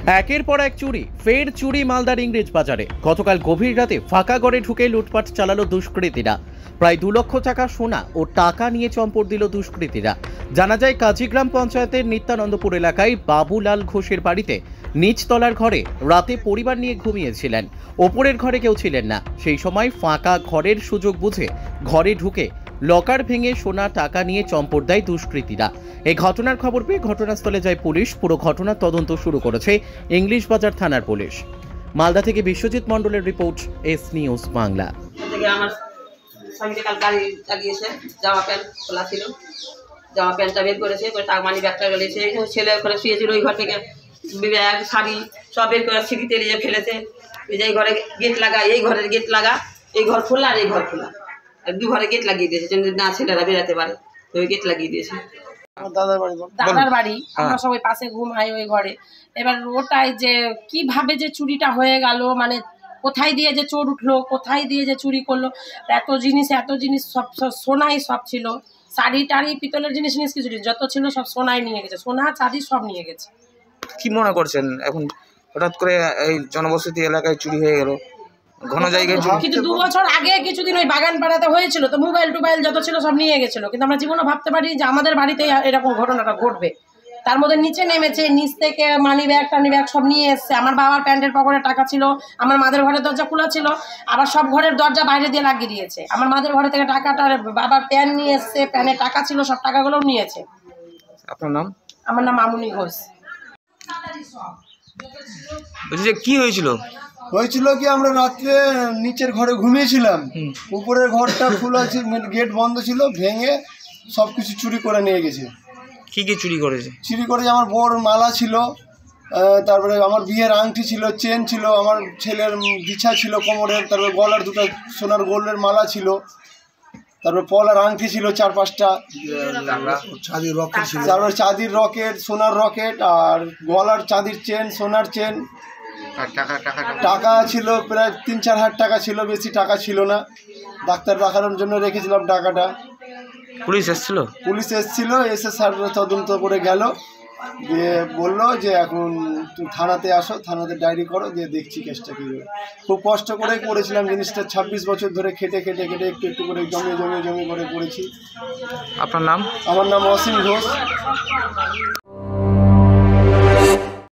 একের পর এক চুরি, ফের চুরি মালদার ইংরেজ বাজারে। গতকাল গভীর রাতে ফাঁকা ঘরে ঢুকে লুটপাট চালালো দুষ্কৃতীরা। প্রায় 2 লক্ষ টাকা সোনা ও টাকা নিয়ে চম্পট দিল দুষ্কৃতীরা। জানা যায় কাজীগ্রাম পঞ্চায়েতের নিত্যানন্দপুর এলাকায় বাবুলাল ঘোষের বাড়িতে নিচতলার ঘরে রাতে পরিবার নিয়ে ঘুমিয়েছিলেন। ওপরের ঘরে কেউ ছিলেন না। সেই সময় ফাঁকা ঘরের সুযোগ বুঝে ঘরে ঢুকে লকার ভেঙে সোনা টাকা নিয়ে চম্পট দেয় দুষ্কৃতীরা। এই ঘটনার খবর পেয়ে ঘটনাস্থলে যায় পুলিশ। পুরো ঘটনার তদন্ত শুরু করেছে ইংলিশ বাজার থানার পুলিশ। মালদা থেকে বিশ্বজিৎ মণ্ডলের রিপোর্ট, এস নিউজ বাংলা। জামা প্যান্ট খোলা ছিল, জামা প্যান্টটা বের করেছে, টাকা মানি ব্যাগটা গেলেছে। ছেলে ওখানে শুয়েছিল, ওই ঘর থেকে ব্যাগ শাড়ি সব বের করে সিঁড়িতে নিয়ে ফেলেছে। এই ঘরে গেট লাগা, এই ঘরের গেট লাগা, এই ঘর খোলা আর এই ঘর খোলা, আর 2 ঘরে গেট লাগিয়ে দিয়েছে যেন না ছেলেরা বেরাতে পারে। ওই গেট লাগিয়ে দিয়েছে। দাদার বাড়ি, আমরা সবাই পাশে ঘুমাই ওই ঘরে। এবার ওটাই যে কিভাবে যে চুরিটা হয়ে গেল, মানে কোথায় দিয়ে যে চোর উঠলো, কোথায় দিয়ে যে চুরি করলো। এত জিনিস সব সোনাই সব ছিল, শাড়ি টাড়ি পিতলের জিনিস কিছু যত ছিল সব সোনাই নিয়ে গেছে, সোনা চাঁদি সব নিয়ে গেছে। কি মনে করছেন এখন হঠাৎ করে এই জনবসতি এলাকায় চুরি হয়ে গেল, ঘন জায়গায়? কিন্তু 2 বছর আগে কিছুদিন ওই বাগান পাড়াতে হয়েছিল, তো মোবাইল টোবাইল যত ছিল সব নিয়ে গেছিল। কিন্তু আমরা জীবনে ভাবতে পারি যে আমাদের বাড়িতে এরকম ঘটনাটা ঘটবে। তার মধ্যে নিচে নেমেছে, নিচ থেকে মানি ব্যাগ টানি ব্যাগ সব নিয়ে এসছে। আমার বাবার প্যান্টের পকেটে টাকা ছিল, আমার মাদের ঘরের দরজা খোলা ছিল, আবার সব ঘরের দরজা বাইরে দিয়ে লাগিয়ে দিয়েছে। আমার মাদের ঘরে থেকে টাকাটা, বাবার প্যান নিয়ে এসছে, প্যানে টাকা ছিল, সব টাকাগুলোও নিয়েছে। আপনার নাম? আমার নাম মামুনি ঘোষ। কি হয়েছিল? কি আমরা রাত্রে নিচের ঘরে ঘুমিয়েছিলাম, উপরের ঘরটা খোলা ছিল, গেট বন্ধ ছিল, ভেঙে সবকিছু চুরি করে নিয়ে গেছে। কি চুরি করেছে? আমার বড় মালা ছিল, তারপরে আমার বিয়ের আংটি ছিল, চেন ছিল, আমার ছেলের বিছা ছিল কোমরের, তারপরে গলার 2টা সোনার গোল্ডের মালা ছিল, তারপরে পলার আংটি ছিল 4-5টা, তারপরে চাঁদির রকেট, সোনার রকেট, আর গলার চাঁদির চেন, সোনার চেন। টাকা ছিল প্রায় 3-4 হাজার টাকা ছিল, বেশি টাকা ছিল না। ডাক্তার দেখানোর জন্য রেখেছিলাম টাকাটা। পুলিশ এসেছিল, এসে স্যার তদন্ত করে গেল, দিয়ে বললো যে এখন তুমি থানাতে আসো, থানাতে ডায়েরি করো, দিয়ে দেখছি কেসটা কী। খুব কষ্ট করে করেছিলাম জিনিসটা, 26 বছর ধরে খেটে একটু করে জমি করে করেছি। আপনার নাম? আমার নাম অসীম ঘোষ।